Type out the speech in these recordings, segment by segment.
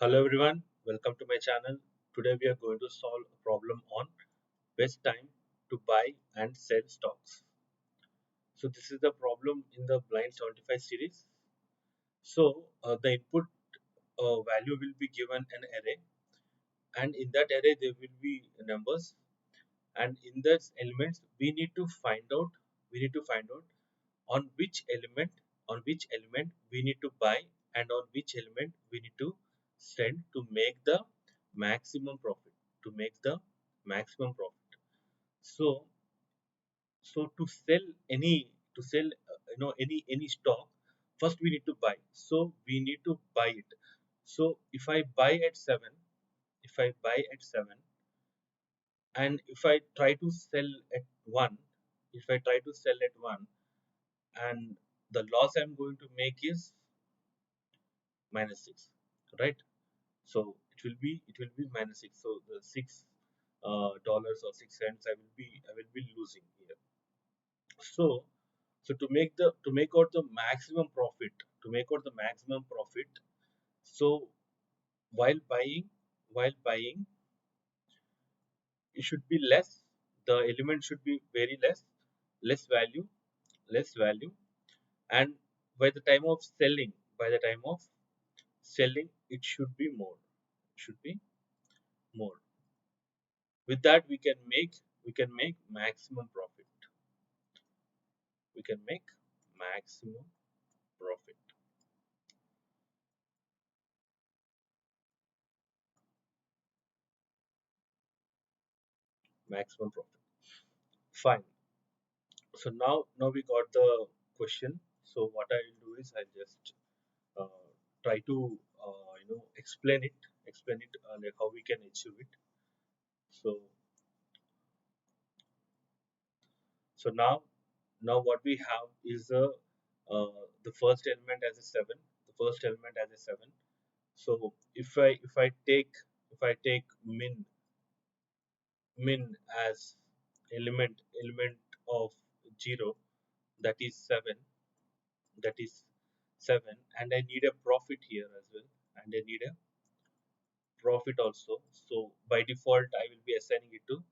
Hello everyone, welcome to my channel. Today we are going to solve a problem on best time to buy and sell stocks. So this is the problem in the blind 75 series. So the input value will be given an array, and in that array there will be numbers, and in those elements we need to find out on which element we need to buy and on which element we need to send to make the maximum profit to make the maximum profit. So so to sell any stock, first we need to buy, so we need to buy it. So if I buy at 7, and if I try to sell at 1, if I try to sell at 1, and the loss I'm going to make is -6, right? So it will be -6. So the $6 or 6 cents I will be losing here. So to make out the maximum profit, so while buying while buying, it should be less. The element should be very less value, and by the time of selling, it should be more. Should be more. With that, we can make maximum profit. We can make maximum profit. Maximum profit. Fine. So now we got the question. So what I will do is I'll just uh, try to explain it like how we can achieve it. So so now what we have is the first element as a 7. The first element as a 7. So if I take min as element of 0, that is 7, that is 7, and I need a profit here as well, and I need a profit also. So by default I will be assigning it to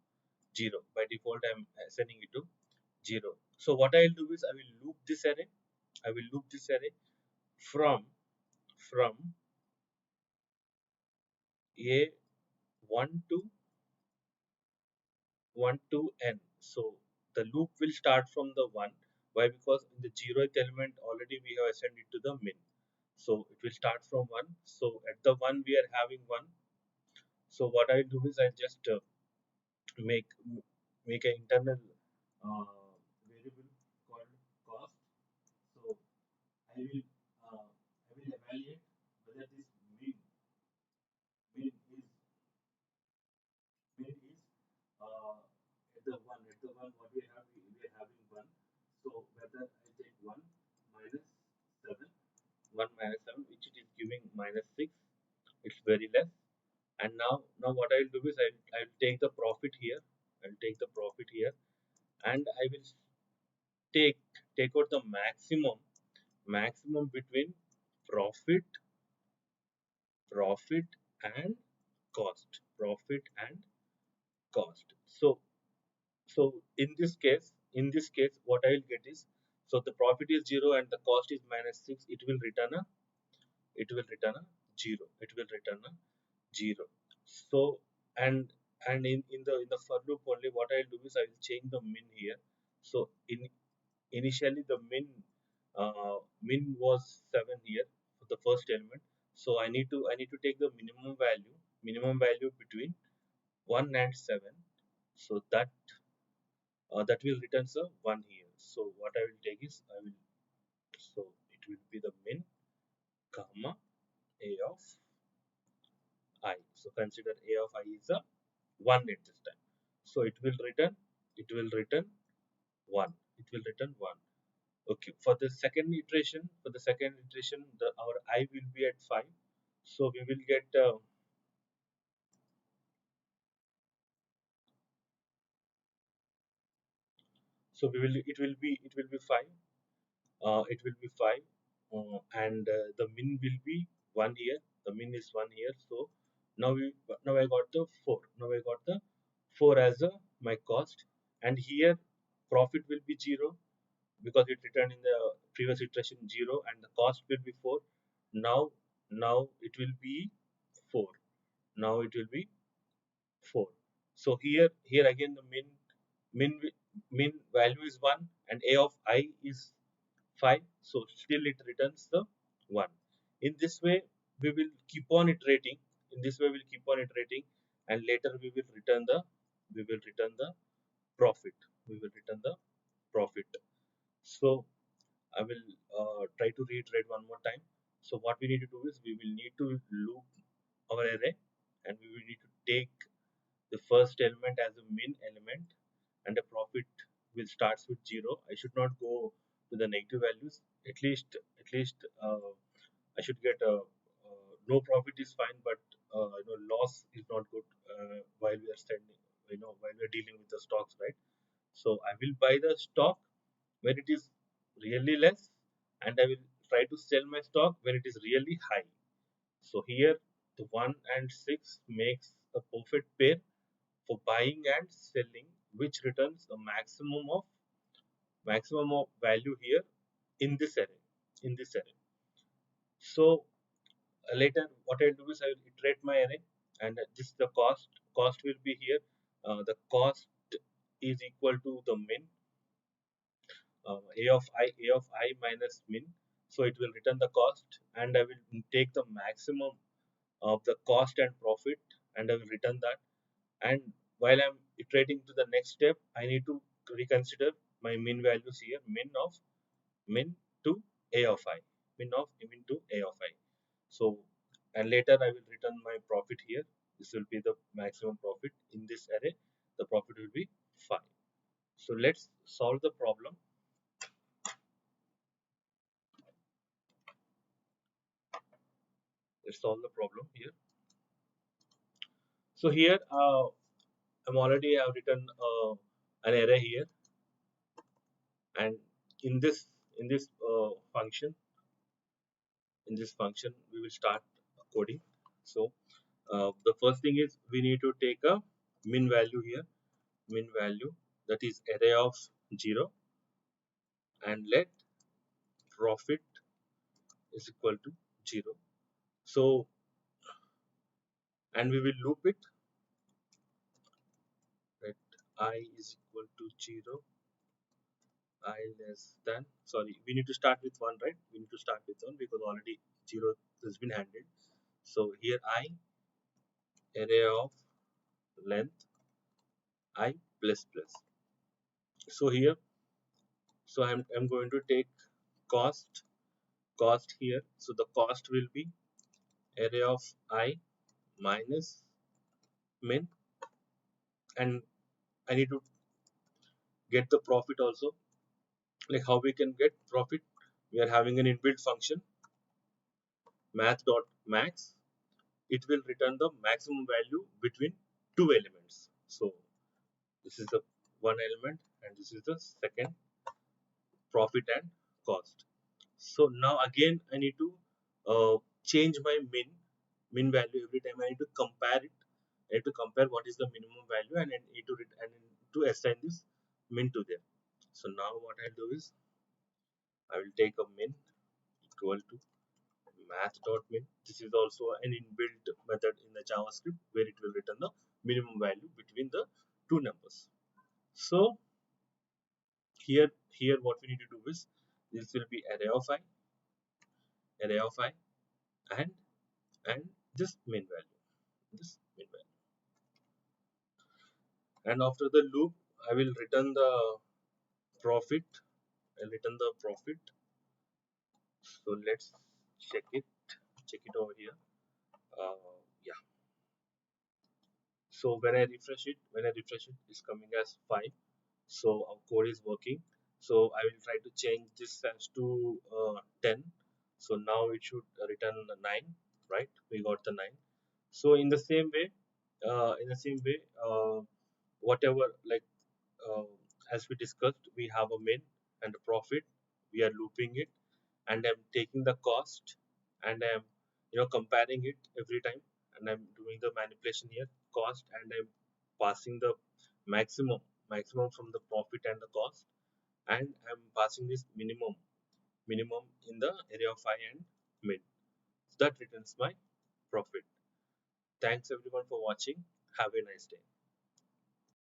0. By default I'm assigning it to 0. So what I'll do is I will loop this array. I will loop this array from a 1 to 1 to n. So the loop will start from the 1. Why? Because in the 0th element already we have assigned it to the min. So it will start from 1. So at the 1 we are having 1. So what I do is I just make make an internal variable called cost. So I will evaluate whether this min is at the one what we are having 1. So whether I take 1 minus 7, 1 minus 7, which it is giving -6, it's very less. And now what I'll do is I'll take the profit here. I'll take the profit here, and I will take take out the maximum between profit profit and profit and cost. So in this case what I will get is, so the profit is 0 and the cost is -6. It will return a 0. It will return a 0. So and in the for loop only, what I'll do is I will change the min here. So initially the min was 7 here for the first element. So I need to take the minimum value between 1 and 7. So that will return a 1 here. So what I will take is so it will be the min comma a of I. So consider a of I is a 1 at this time. So it will return 1. It will return 1. Okay. For the second iteration, our I will be at 5. So we will get so we will it will be 5. It will be 5, and the min will be 1 here. The min is 1 here. So now we now I got the 4. Now I got the 4 as a my cost, and here profit will be 0 because it returned in the previous iteration 0, and the cost will be 4. Now it will be 4. Now it will be 4. So here again the min min value is 1 and a of I is 5, so still it returns the 1. In this way we will keep on iterating. In this way we'll keep on iterating, and later we will return the profit. We will return the profit. So I will try to reiterate one more time. So what we need to do is we will need to loop our array, and we will need to take the first element as a min element, and the profit will starts with 0. I should not go to the negative values. At least I should get a no profit is fine, but loss is not good while we are standing. While we are dealing with the stocks, right? So I will buy the stock when it is really less, and I will try to sell my stock when it is really high. So here the 1 and 6 makes a perfect pair for buying and selling, which returns a maximum of value here in this array. In this array. So later what I'll do is I will iterate my array, and this the cost will be here. The cost is equal to the min, a of I minus min. So it will return the cost, and I will take the maximum of the cost and profit, and I will return that. And while I'm iterating to the next step, I need to reconsider my min values here. Min to a of I, min to a of I. So, and later I will return my profit here. This will be the maximum profit in this array. The profit will be 5. So let's solve the problem. Let's solve the problem here. So here I'm already have written an array here, and in this in this function we will start coding. So the first thing is we need to take a min value here, min value, that is array of 0, and let profit is equal to 0. So, and we will loop it, let I is equal to 0, I less than, sorry, we need to start with 1, right? We need to start with 1 because already 0 has been handled. So here I, array of length I plus plus. So here, so I'm going to take cost here. So the cost will be array of I minus min, and I need to get the profit also. Like how we can get profit? We are having an inbuilt function math.max. It will return the maximum value between two elements. So this is the one element, and this is the second, profit and cost. So now again I need to change my min value every time. I need to compare it. I need to compare what is the minimum value, and I need to assign this min to them. So now what I'll do is I will take a min equal to math.min. This is also an inbuilt method in the JavaScript where it will return the minimum value between the two numbers. So here what we need to do is this will be array of I, and and this min value, this min value. And after the loop, I will return the profit. I'll return the profit. So let's check it. Check it over here. Yeah. So when I refresh it, it's coming as 5. So our code is working. So I will try to change this as to 10. So now it should return 9, right? We got the 9. So in the same way, whatever, like uh, as we discussed, we have a min and a profit. We are looping it, and I'm taking the cost, and I'm comparing it every time, and I'm doing the manipulation here, cost, and I'm passing the maximum from the profit and the cost, and I'm passing this minimum in the area of I and min. So that returns my profit. Thanks everyone for watching. Have a nice day.